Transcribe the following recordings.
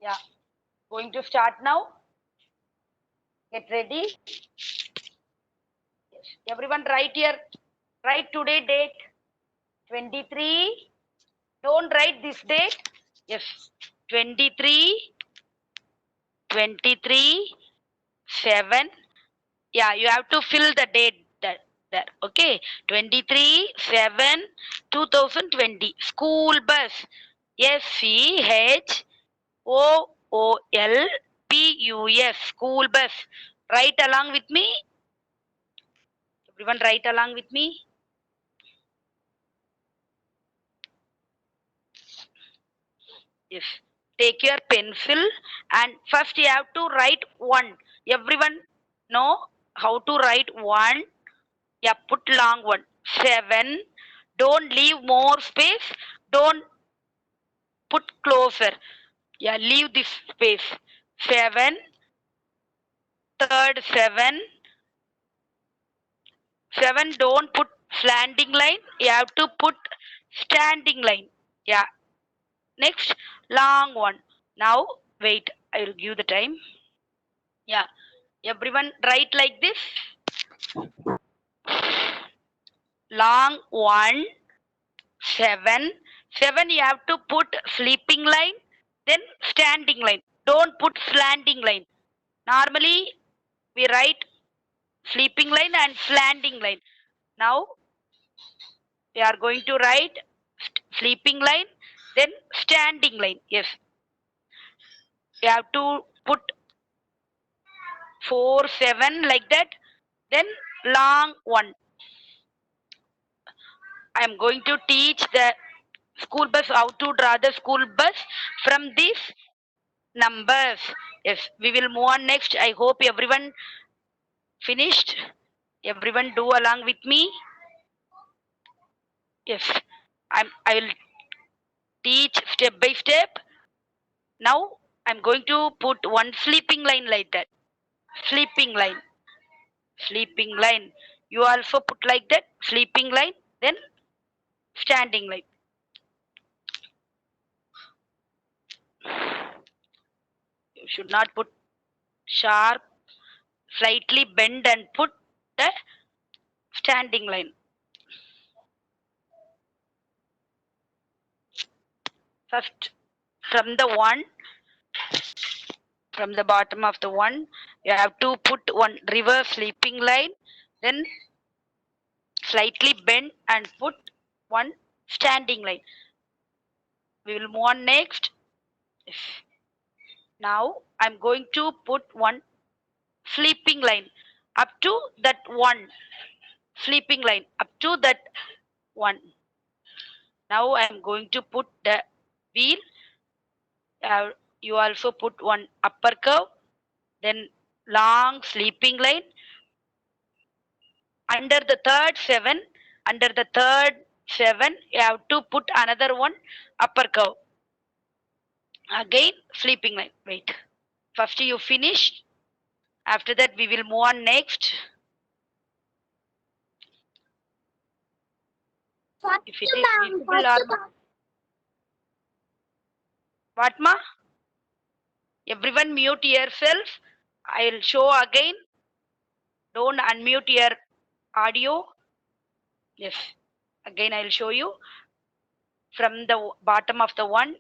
Yeah, going to start now. Get ready. Yes. Everyone write here. Write today date 23. Don't write this date. Yes. 23, 23, 7. Yeah, you have to fill the date there. Okay. 23, 7, 2020. School bus. SCHOOLBUS. School bus. Write along with me. Everyone write along with me. Yes. Take your pencil and first you have to write 1. Everyone know how to write 1. Yeah, put long one. 7. Don't leave more space. Don't put closer. Yeah, leave this space. 7. Third 7. 7. Don't put slanting line. You have to put standing line. Yeah. Next, long one. Now, wait. I will give the time. Yeah. Everyone write like this. Long one. 7. 7 you have to put sleeping line. Then standing line. Don't put slanting line. Normally, we write sleeping line and slanting line. Now, we are going to write sleeping line, then standing line. Yes. You have to put 4, 7 like that. Then long one. I am going to teach the school bus how to draw the school bus from these numbers. Yes, we will move on next. I hope everyone finished. Everyone do along with me. Yes, I will teach step by step. Now I'm going to put one sleeping line like that. Sleeping line. Sleeping line. You also put like that. Sleeping line. Then standing line. You should not put sharp. Slightly bend and put the standing line. First, from the one, from the bottom of the one, you have to put one reverse sleeping line, then slightly bend and put one standing line. We will move on next. Now I'm going to put one sleeping line up to that one. Sleeping line up to that one. Now I'm going to put the wheel. You also put one upper curve, then long sleeping line. Under the third 7, you have to put another one upper curve. Again, sleeping line. Wait. First you finish. After that, we will move on next. If it is visible or what ma? Everyone mute yourself. I'll show again. Don't unmute your audio. Yes. Again, I'll show you. From the bottom of the one,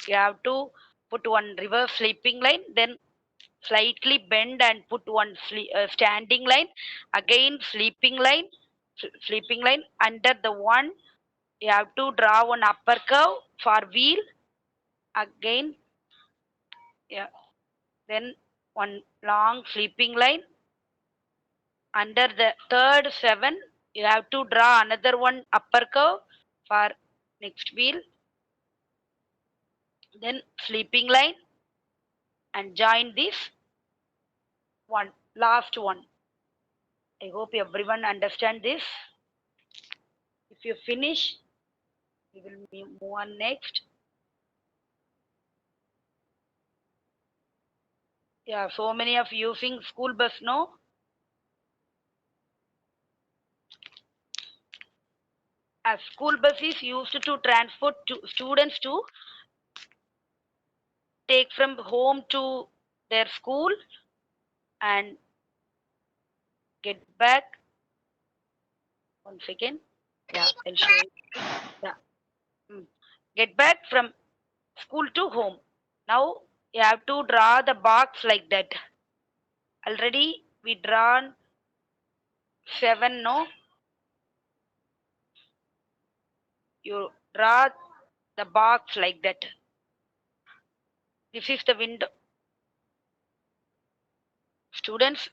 you have to put one reverse sleeping line, then slightly bend and put one standing line. Again, sleeping line. Under the one, you have to draw one upper curve for wheel. Again, yeah. Then one long sleeping line. Under the third 7, you have to draw another one upper curve for next wheel. Then sleeping line and join this one, last one. I hope everyone understand this. If you finish, we will move on next. Yeah, so many of you using school bus, no? A school bus is used to transport students to take from home to their school and get back. Once again, yeah, I'll show you. Yeah. Get back from school to home. Now you have to draw the box like that. Already we drawn 7, no? You draw the box like that. This is the window. Students,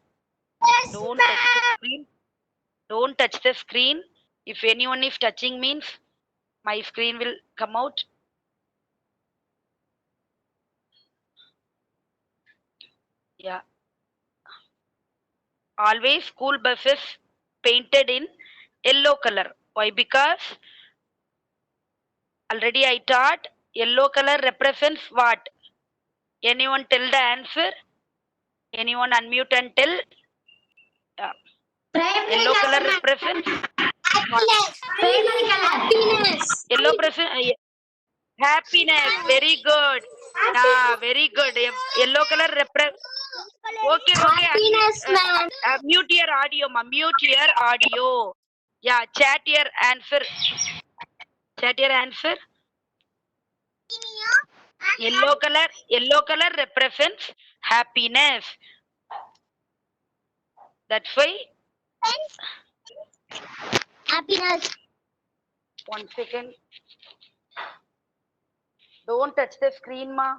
don't touch the screen. Don't touch the screen. If anyone is touching means my screen will come out. Yeah. Always school buses painted in yellow color. Why? Because already I taught yellow color represents what? Anyone tell the answer? Anyone unmute and tell? Yellow color represents what? Happiness. Yellow present happiness. Very good. Very good. Yellow color represents. Okay. Happiness, ma'am. Mute your audio, ma. Mute your audio. Yeah. Chat your answer. Chat your answer. Yellow color represents happiness. That's why. Happiness. 1 second. Don't touch the screen, ma.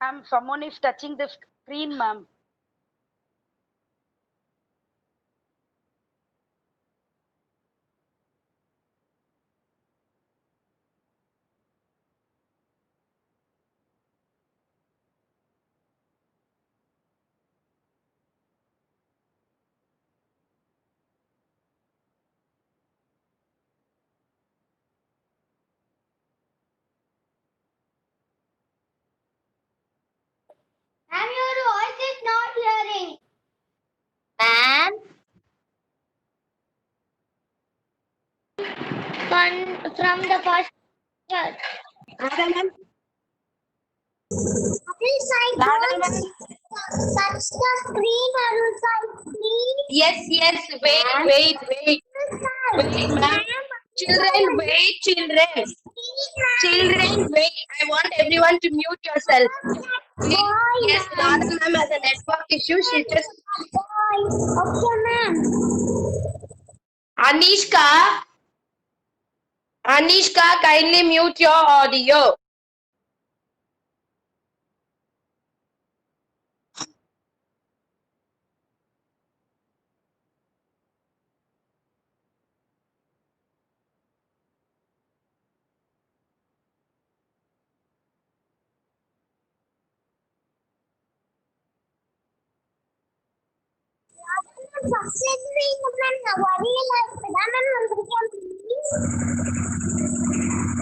Ma'am, someone is touching the screen, ma'am. Ma'am, your voice is not hearing. Ma'am. From the first church. Madam, Please, I don't touch the screen, Arul, please. yes, wait, ma'am. Children, wait, children, wait. I want everyone to mute yourself. Please. Yes, Radha ma'am has a network issue. She just. Okay, ma'am. Anishka, kindly mute your audio.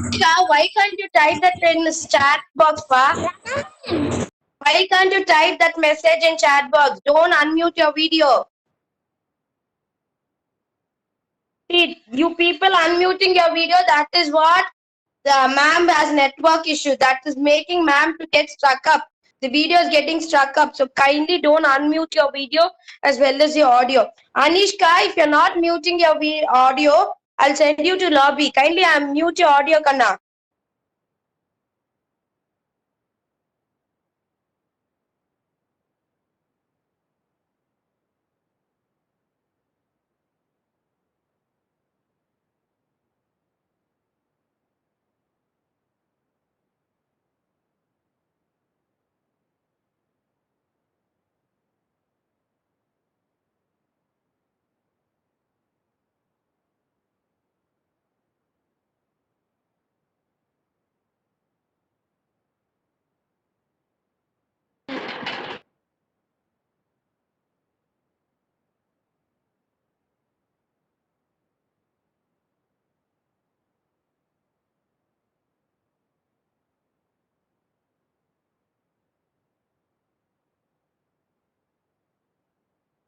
Anishka, why can't you type that in the chat box, pa? Why can't you type that message in chat box? Don't unmute your video. See, you people unmuting your video, that is what the ma'am has network issue. That is making ma'am to get stuck up. The video is getting stuck up. So kindly don't unmute your video as well as your audio. Anishka, if you're not muting your audio, I'll send you to lobby. Kindly unmute your audio, Kanna.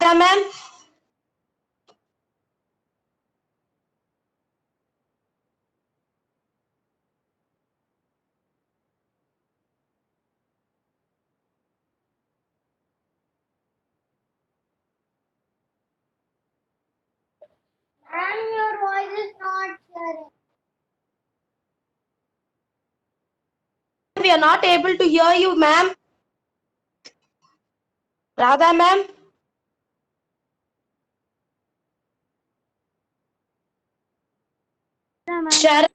Radha ma'am? And your voice is not hearing. We are not able to hear you, ma'am. Radha ma'am? Sharon,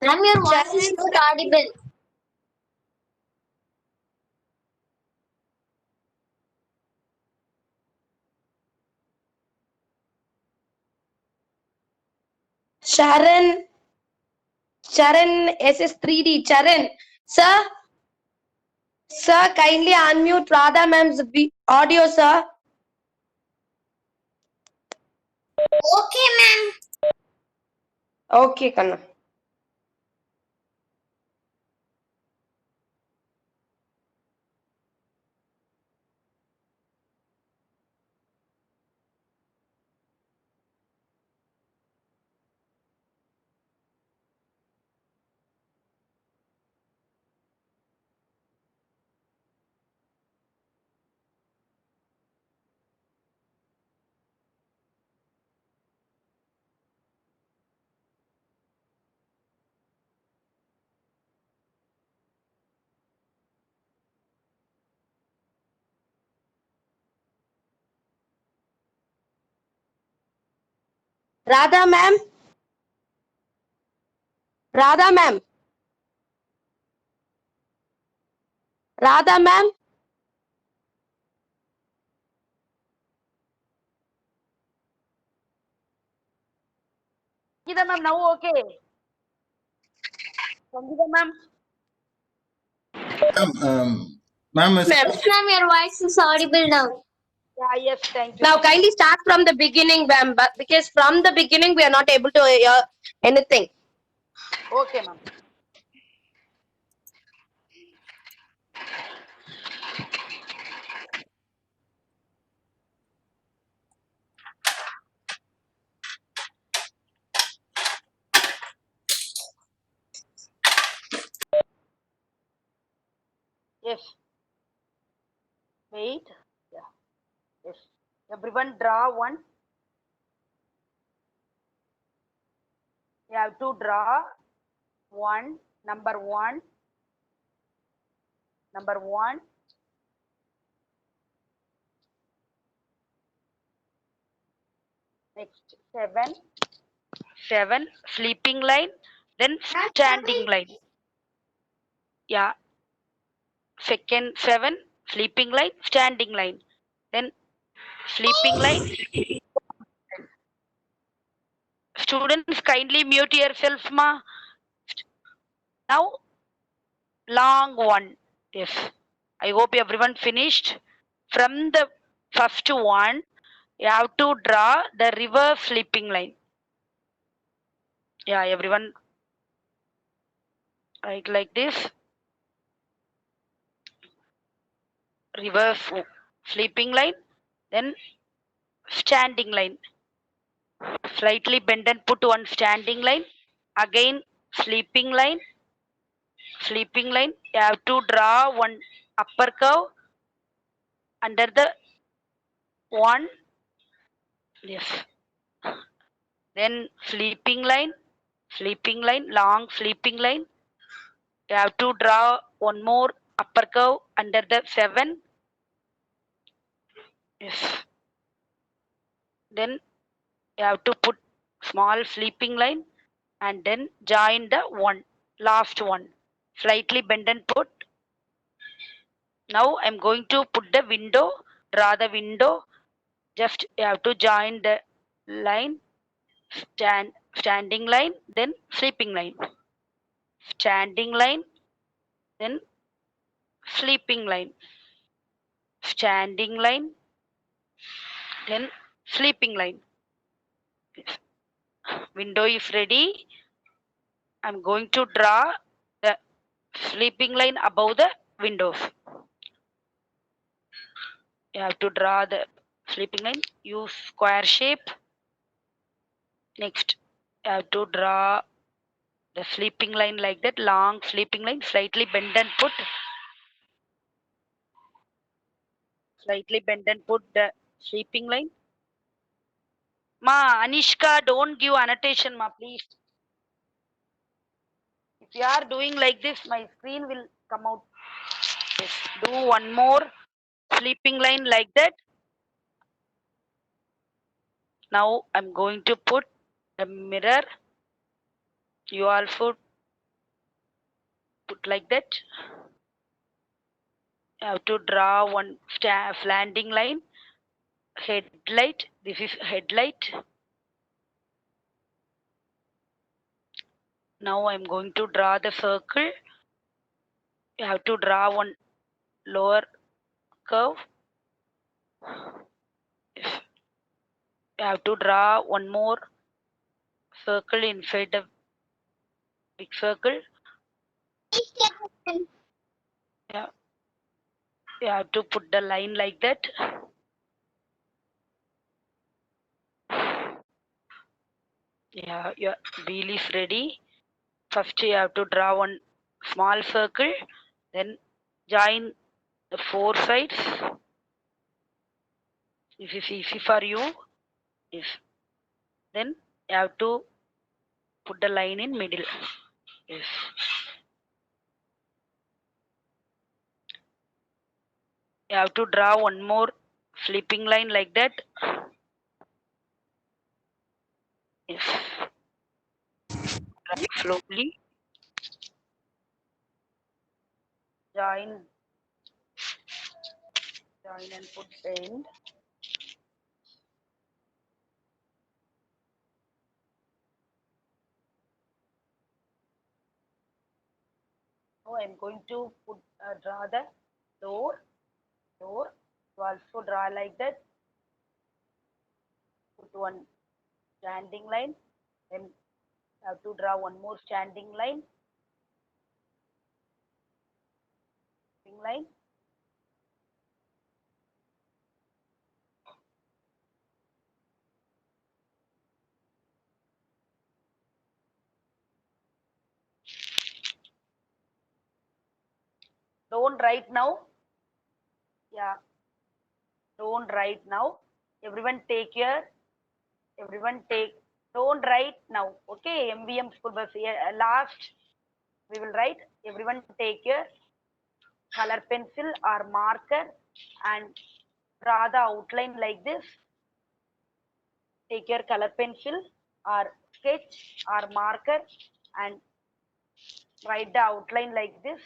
Ma'am, your voice is not audible. Sharon, SS3D, Sharon. Sir, kindly unmute Radha ma'am's audio, sir. Okay, ma'am. Okay, Kanna. Radha ma'am? Radha ma'am? Radha ma'am? Sangeeta ma'am, now okay. Sangeeta ma'am. Ma'am, Ma'am. Yes, ma'am, your voice is audible now. Yeah, yes, thank you. Now kindly start from the beginning, ma'am, but because from the beginning we are not able to hear anything. Okay, ma'am. Yes. Wait. Yeah. Yes. Everyone draw one. You have to draw one. Number one. Number one. Next seven. Seven. Sleeping line. Then standing line. Yeah. Second seven. Sleeping line. Standing line. Then sleeping line. Students, kindly mute yourself, ma. Now, long one. Yes. I hope everyone finished. From the first one, you have to draw the reverse sleeping line. Yeah, everyone, like this. Reverse sleeping line, then standing line. Slightly bend and put one standing line. Again, sleeping line. Sleeping line. You have to draw one upper curve under the one. Yes. Then sleeping line. Sleeping line. Long sleeping line. You have to draw one more upper curve under the seven. Yes. Then you have to put small sleeping line and then join the one, last one. Slightly bend and put. Now I'm going to put the window, draw the window. Just you have to join the line, standing line, then sleeping line. Standing line, then sleeping line. Standing line, then sleeping line. Window is ready. I'm going to draw the sleeping line above the windows. You have to draw the sleeping line. Use square shape. Next, you have to draw the sleeping line like that. Long sleeping line. Slightly bend and put. Slightly bend and put the sleeping line. Ma, Anishka, don't give annotation, ma, please. If you are doing like this, my screen will come out. Yes. Do one more sleeping line like that. Now I'm going to put the mirror. You also put like that. You have to draw one landing line. Headlight. This is headlight. Now I'm going to draw the circle. You have to draw one lower curve. You have to draw one more circle inside the big circle. Yeah. You have to put the line like that. Yeah, your wheel is ready. First you have to draw one small circle, then join the four sides. This is easy for you. Yes. Then you have to put the line in middle. Yes. You have to draw one more sleeping line like that. Yes. Draw slowly. Join and put end. Now I am going to put draw the door. You also draw like that. Put one standing line. Then have to draw one more standing line. Line. Don't write now. Yeah. Don't write now. Everyone take care. Everyone take. Don't write now. Okay. MVM school bus. Last we will write. Everyone take care. Color pencil or marker and draw the outline like this. Take your color pencil or sketch or marker and write the outline like this.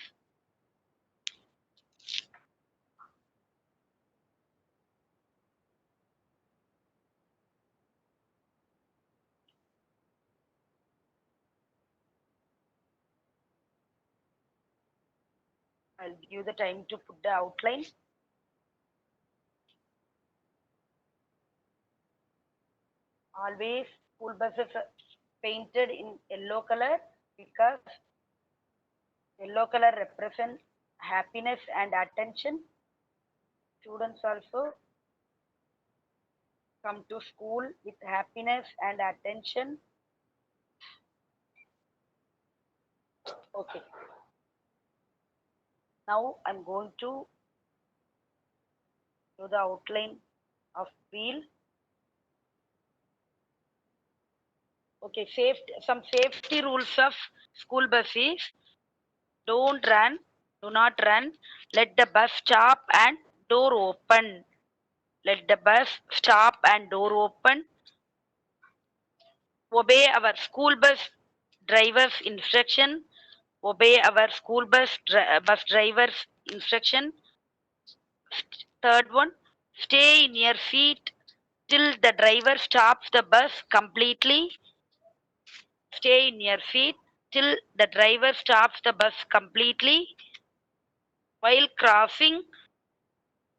I'll give you the time to put the outline. Always school buses are painted in yellow color because yellow color represents happiness and attention. Students also come to school with happiness and attention. Okay. Now I'm going to do the outline of wheel. Okay, some safety rules of school buses. Don't run, do not run. Let the bus stop and door open. Let the bus stop and door open. Obey our school bus driver's instruction. Obey our school bus driver's instruction. Third one, stay in your seat till the driver stops the bus completely. Stay in your seat till the driver stops the bus completely. While crossing,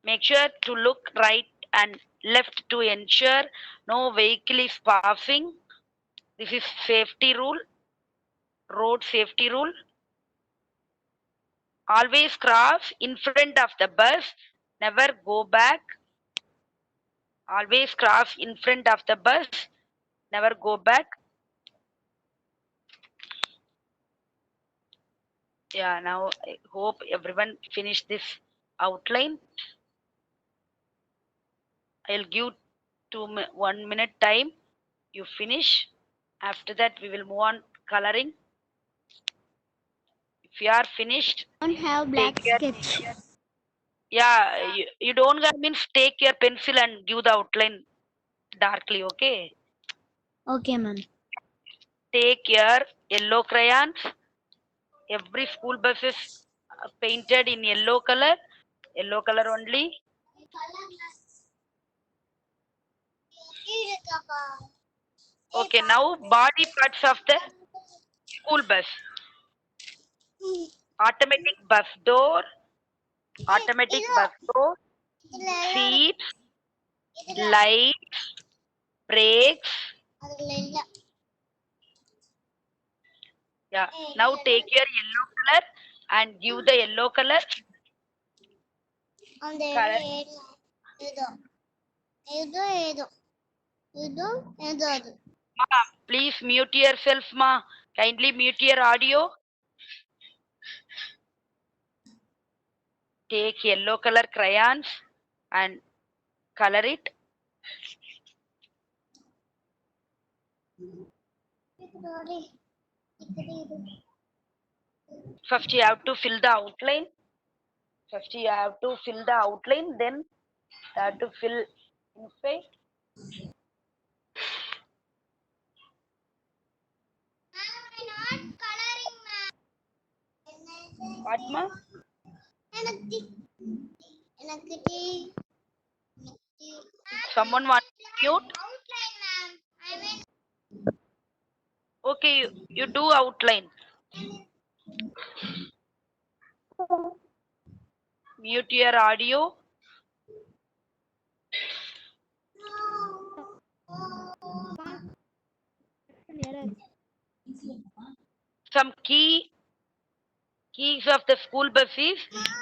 make sure to look right and left to ensure no vehicle is passing. This is safety rule, road safety rule. Always cross in front of the bus, never go back. Always cross in front of the bus. Never go back. Yeah, now I hope everyone finish this outline. I'll give 1 minute time. You finish. After that, we will move on coloring. If you are finished, Don't have black take your, sketch. yeah, you don't have means take your pencil and give the outline darkly, okay? Okay, ma'am. Take your yellow crayons. Every school bus is painted in yellow color only. Okay, now body parts of the school bus. Automatic bus door, seats, lights, brakes. Yeah. Now take your yellow color and give the yellow color. Color. Ma, please mute yourself, ma. Kindly mute your audio. Take yellow color crayons and color it. First you have to fill the outline. Then you have to fill inside. What, ma? Someone want to mute? Okay, you do outline. Mute your audio. Some keys of the school bus is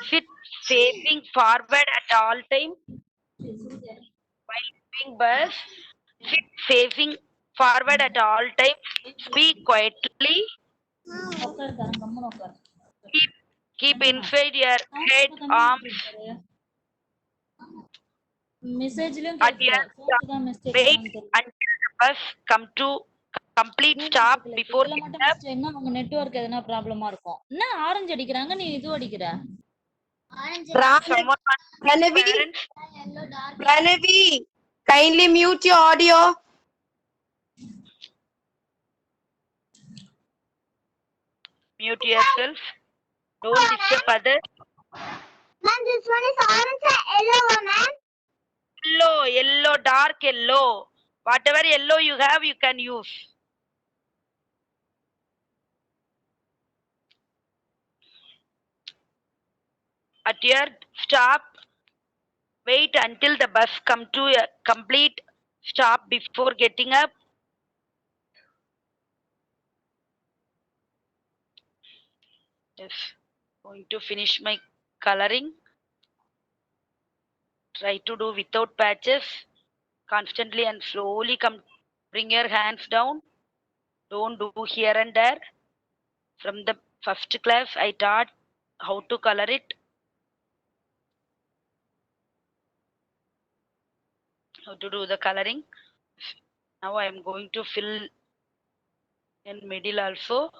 sit facing forward at all time. While moving bus, sit facing forward at all times. Speak quietly. Keep inside your head, arms. At your stop. Wait until the bus come to complete stop before getting up. உங்க network எதனா ப்ராப்ளமா இருக்கும். என்ன orange அடிக்கிறாங்க, நீ இது அடிக்கிற? Someone wants Pranavi, parents. Pranavi, kindly mute your audio. Mute yourself. Don't disturb others. Ma'am, this one is orange and yellow, ma'am. Yellow, dark yellow. Whatever yellow you have, you can use. At your stop, wait until the bus come to a complete stop before getting up. Yes, going to finish my coloring. Try to do without patches. Constantly and slowly bring your hands down. Don't do here and there. From the first class, I taught how to color it. How to do the coloring. Now I am going to fill in middle also.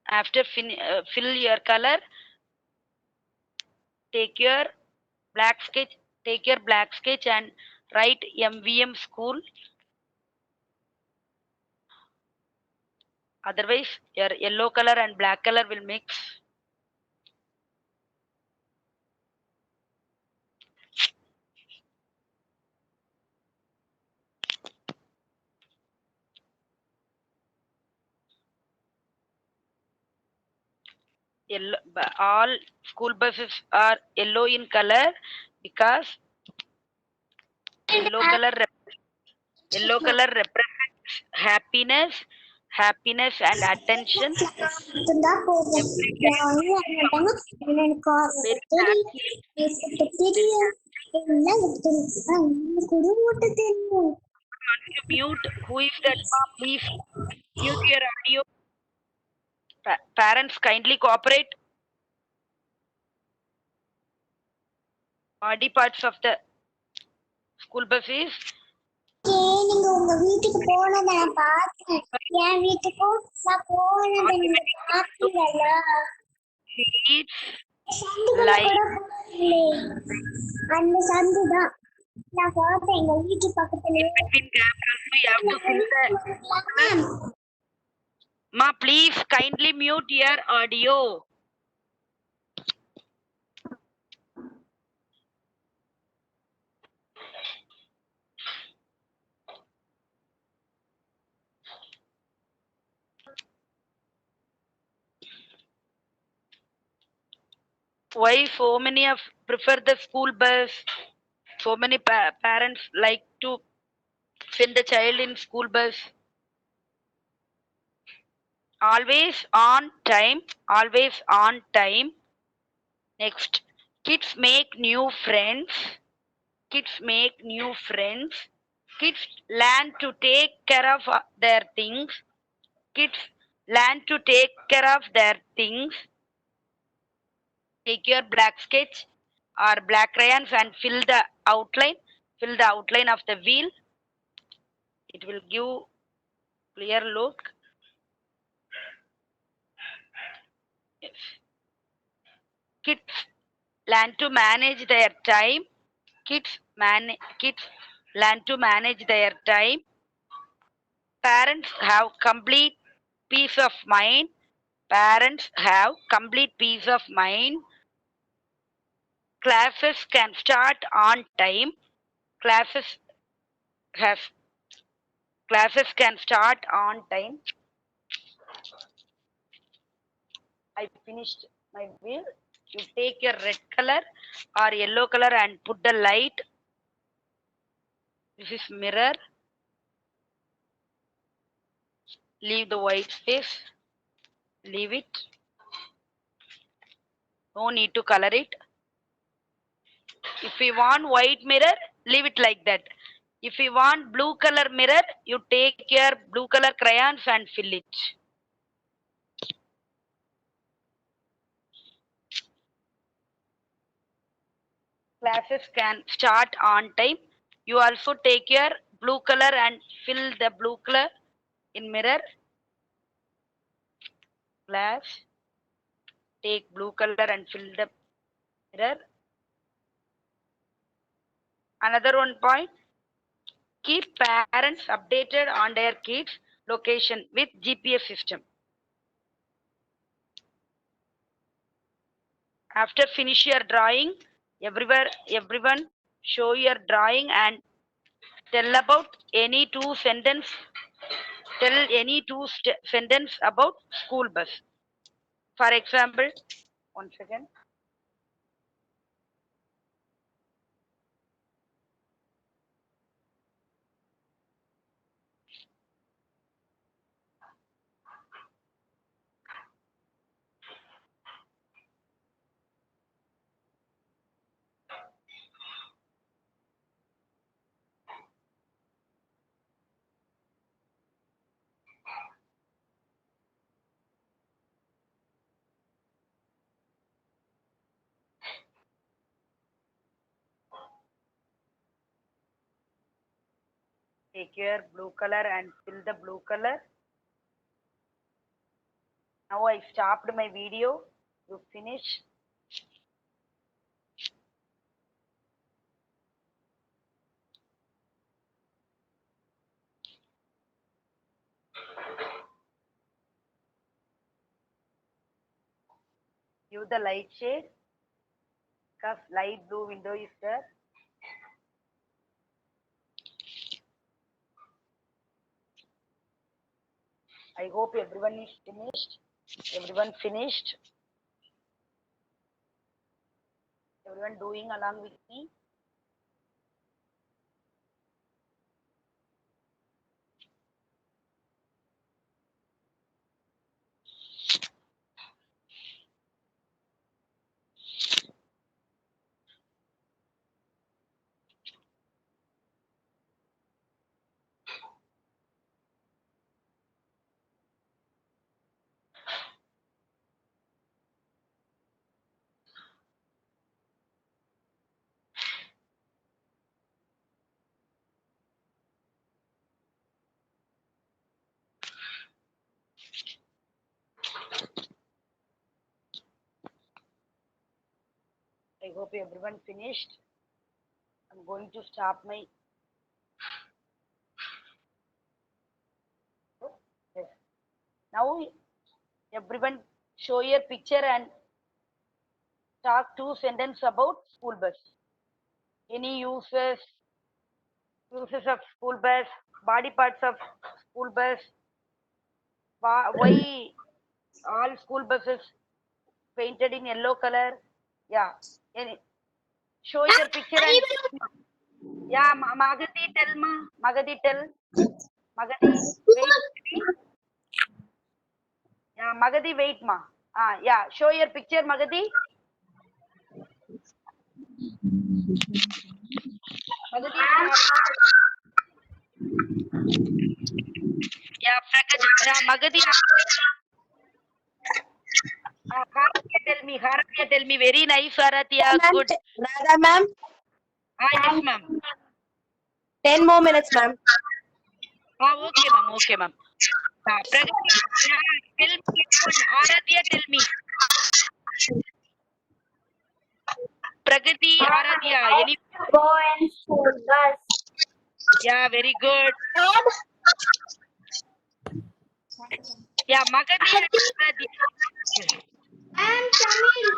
After fill your color, take your black sketch and write MVM school. Otherwise, your yellow color and black color will mix. Yellow, all school buses are yellow in color because yellow color represents happiness and attention. Very happy. எல்லாம் எடுத்துருக்கா இன்னும் கூட ஓட்ட தெரியும் To mute. Who is that? Please mute your audio. Parents, kindly cooperate. Body parts of the school bus is நீங்க உங்க வீட்டுக்கு போனதை நான் பார்த்தேன் என் வீட்டுக்கும் நான் போனதை நீங்க பார்த்தீங்களா seats, சந்துக்குள்ள light, கூட போகலையே அந்த சந்து தான் நான் பார்த்தேன் எங்க வீட்டு பக்கத்துலயே between cameras. We have to fill the. Ma, please kindly mute your audio. Why so many of prefer the school bus? So many parents like to send the child in school bus. Always on time. Always on time. Next, kids make new friends. Kids make new friends. Kids learn to take care of their things. Kids learn to take care of their things. Take your black sketch or black crayons and fill the outline. Fill the outline of the wheel. It will give clear look. Yes. Kids learn to manage their time. Kids learn to manage their time. Parents have complete peace of mind. Parents have complete peace of mind. Classes can start on time. Classes can start on time. I finished my wheel. You take your red color or yellow color and put the light. This is mirror. Leave the white space. Leave it. No need to color it. If we want white mirror, leave it like that. If we want blue color mirror, you take your blue color crayons and fill it. Classes can start on time. You also take your blue color and fill the blue color in mirror. Class, take blue color and fill the mirror. Another one point, keep parents updated on their kids' location with GPS system. After finish your drawing, everyone show your drawing and tell about any two sentence. Tell any two sentence about school bus. For example, one second. Take your blue color and fill the blue color. Now I stopped my video. You finish. Give the light shade because light blue window is there. I hope everyone is finished. Everyone finished. Everyone doing along with me. hope everyone finished. I'm going to stop my. Yes. Now, everyone show your picture and talk 2 sentences about school bus. Any uses of school bus, body parts of school bus, why all school buses painted in yellow color. Yeah. Show your picture and yeah, Magadi tell ma. Magadi tell. Magadi wait. Yeah, Magadi wait ma. Yeah. Show your picture, Magadi. Magadi. Yeah, Magadi. Haratia tell me. Haratia tell me. Very nice, Haratia. Good. Radha ma'am, Yes, ma'am. 10 more minutes, ma'am. Okay, ma'am. Okay, ma'am. Pragati, tell me. Haratia, tell me. Pragati, Haratia, any? Go and school bus. Yeah, very good. Yeah, Magadi and Haratia. And Shamil.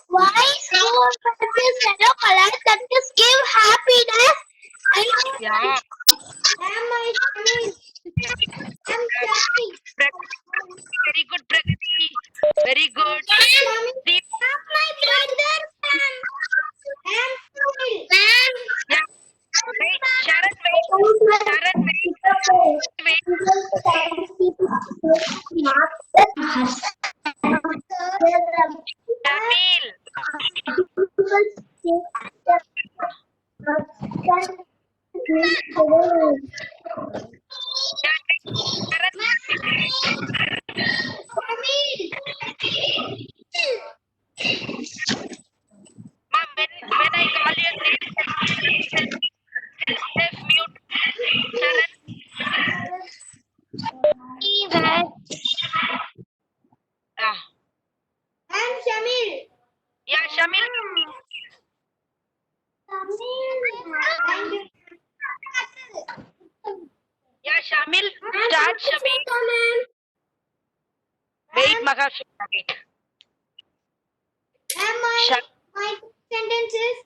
Why school bus is yellow color? That just give happiness. Yeah. Am I Shamil? I'm Shamil. Very good, Pragati. Very good. Shamil. Not my brother, ma'am. I'm Shamil. Ma'am. Yeah. Wait, Sharat, wait. Sharat, wait. Jamil. Sharat. Ma'am, when I call your name, just mute. Sharat. I'm Shamil. Yeah, Shamil. Yeah, Shamil. Start, Shamil. Wait, Mahashri. Wait. My sentences.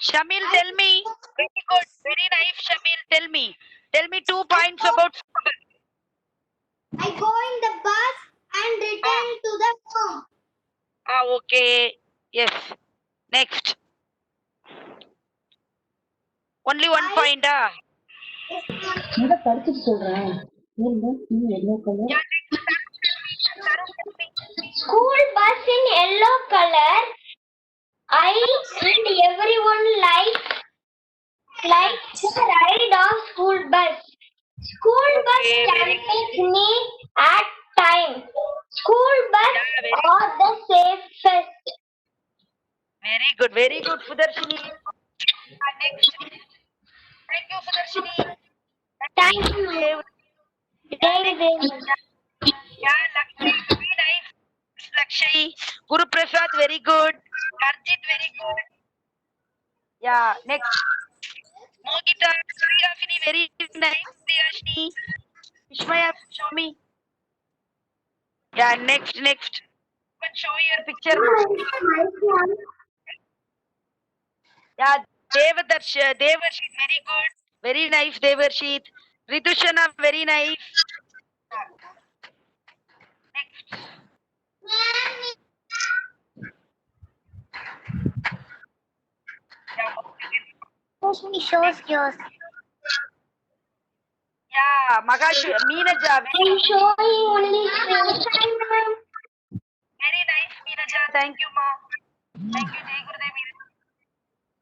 Shamil, tell me. Very good. Very nice, Shamil. Tell me. Tell me 2 points about school. I go in the bus and return to the home. Okay. Yes. Next. Only 1 point. School bus in yellow color. I and everyone like to ride of school bus. School bus Okay, can very take me at time. School bus are the safest. Very good. Very good, Sudarshini. Next. Thank you, Sudarshini. Thank you. Yeah, Lakshmi. Very nice. Lakshmi. Guru Prasad, very good. Karjit, very good. Yeah, next. Mogita, Srirafini, very nice. Priyashni. Ishmaya, show me. Yeah, next. But show your picture. Yeah, Devarshit, very good. Very nice, Devarshit. Ritushana, very nice. Next. Shows yours. Yeah, Magashi, Meenaja, I'm showing only face. very nice, Meenaja. Thank you, Ma. Thank you, Jai Gurudev.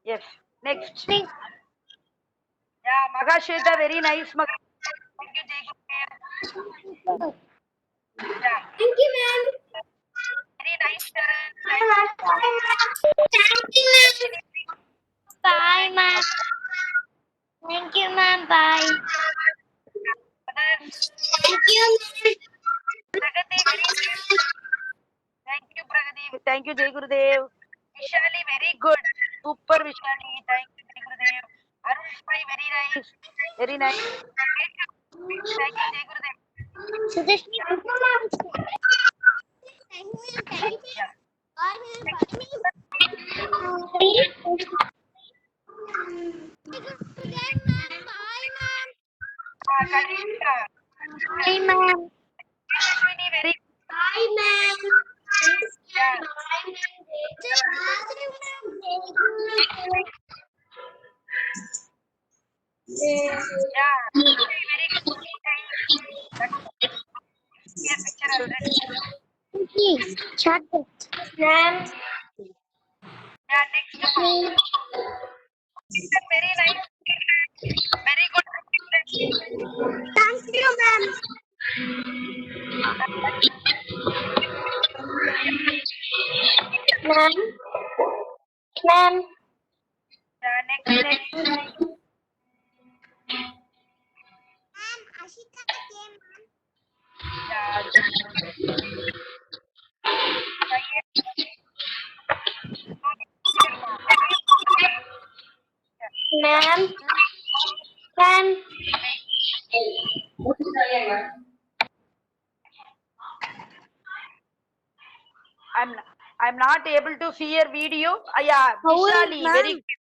Yes, next. Yeah, Magashweta, very nice, Thank you, Jai Gurudev. Yeah, Thank you, ma'am. very nice, Sharan. Thank you, ma'am. Bye, ma'am. Thank you, ma'am. Bye. Thank you, ma'am. Pragati, very nice. Thank you, Pragati. Thank you, Jai Gurudev. Vishali, very good. Super, Vishali. Thank you, Jai Gurudev. Arush Bhai, very nice. Very nice. Thank you, Jai Gurudev. Sudeshni, thank you. Yeah. Kalista. Hi, ma'am. Ashwini, very Hi, ma'am. yeah. Yeah. Very good. Yes, picture already. Please, chat it. Ma'am. Yeah, next one. Very nice. Very good. Thank you, ma'am. Ma'am. Ma'am. Yeah, next. Ma'am, Ashita came, ma'am. Yeah. Ma'am. Ma'am. I'm not able to see your video. Yeah, How is Vishali, ma'am? very good.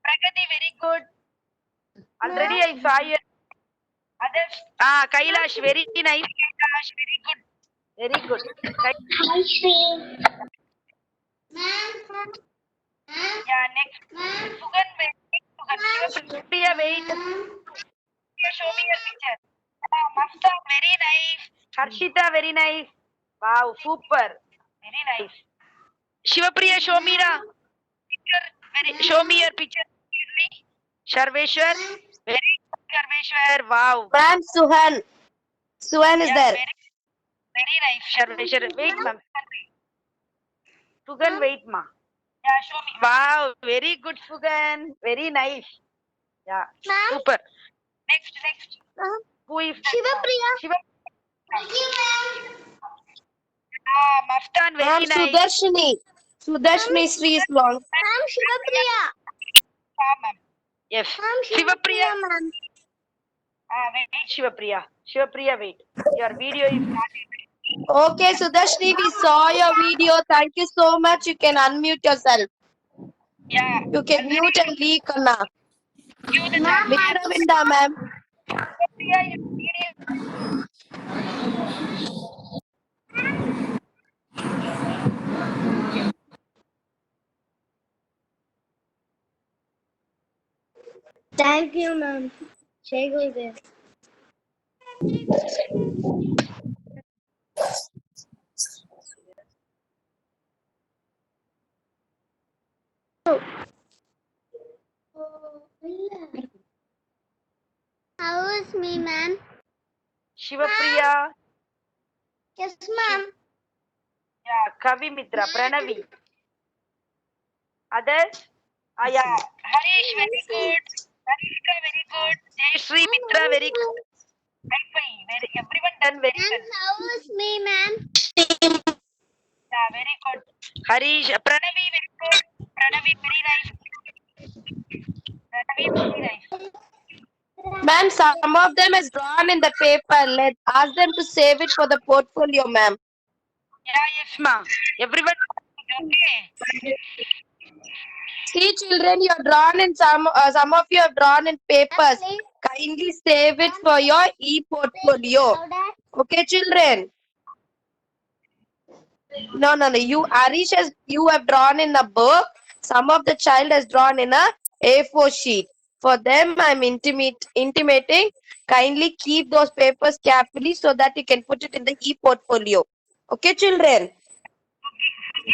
Pragati, very good. Already I saw your others. Kailash, very nice. Kailash, very good. Very good. Hi, Shri. Ma'am. Yeah, next. Sugan, wait. Sugan. Priya, wait. Priya, show me your picture. Masta, very nice. Harshita, very nice. Wow, super. Very nice. Shivapriya, show me the picture. Show me your picture. Sharveshwar, very good, Sharveshwar. Wow. Ma'am, Suhan is Yeah, there. very nice, Sharveshwar. Wait, ma'am. Sugan, wait, ma. Yeah, show me. Wow, very good, Sugan. Very nice. Yeah, Ma'am. super. Next. Ma'am. Who is that? Shiva Priya. Shiva. Thank you, ma'am. Maftan, Ma'am, very nice. Sudarshini Sri is long. Ma'am, Shiva Priya. Ma'am. Yes. Ma'am, Shiva Priya. ma'am. Wait, Shivapriya. Shivapriya, wait. Your video is not. Okay, Sudarshini, we saw your video. Thank you so much. You can unmute yourself. Yeah. You can mute and leave, Kanna. You the chance. Mitravinda, ma'am. Shivapriya, your video. Thank you, ma'am. Jai Gurudev. How is me, ma'am? Shivapriya. Yes, ma'am. Yeah, Kavi Mitra, Pranavi. Others? Yeah. Harish, very good. Harishka, very good. Jayashree Mitra, very good. Everyone done very And well. how is me, ma'am? Yeah, very good. Harish, Pranavi, very good. Pranavi, very nice. Pranavi, very nice. Ma'am, some of them is drawn in the paper. Let's ask them to save it for the portfolio, ma'am. Yeah, yes, ma. Everyone, okay. See, children, you have drawn in some of you have drawn in papers. Kindly save it for your e-portfolio. Okay, children. No. You, Arish, you have drawn in a book. Some of the child has drawn in a A4 sheet. For them, I'm intimating. Kindly keep those papers carefully so that you can put it in the e-portfolio. Okay, children.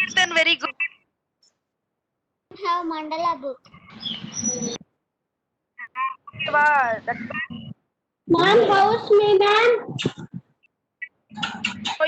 Kirtan, very good. Have mandala book. Wow, that's Ma'am, how is me, ma'am? oh,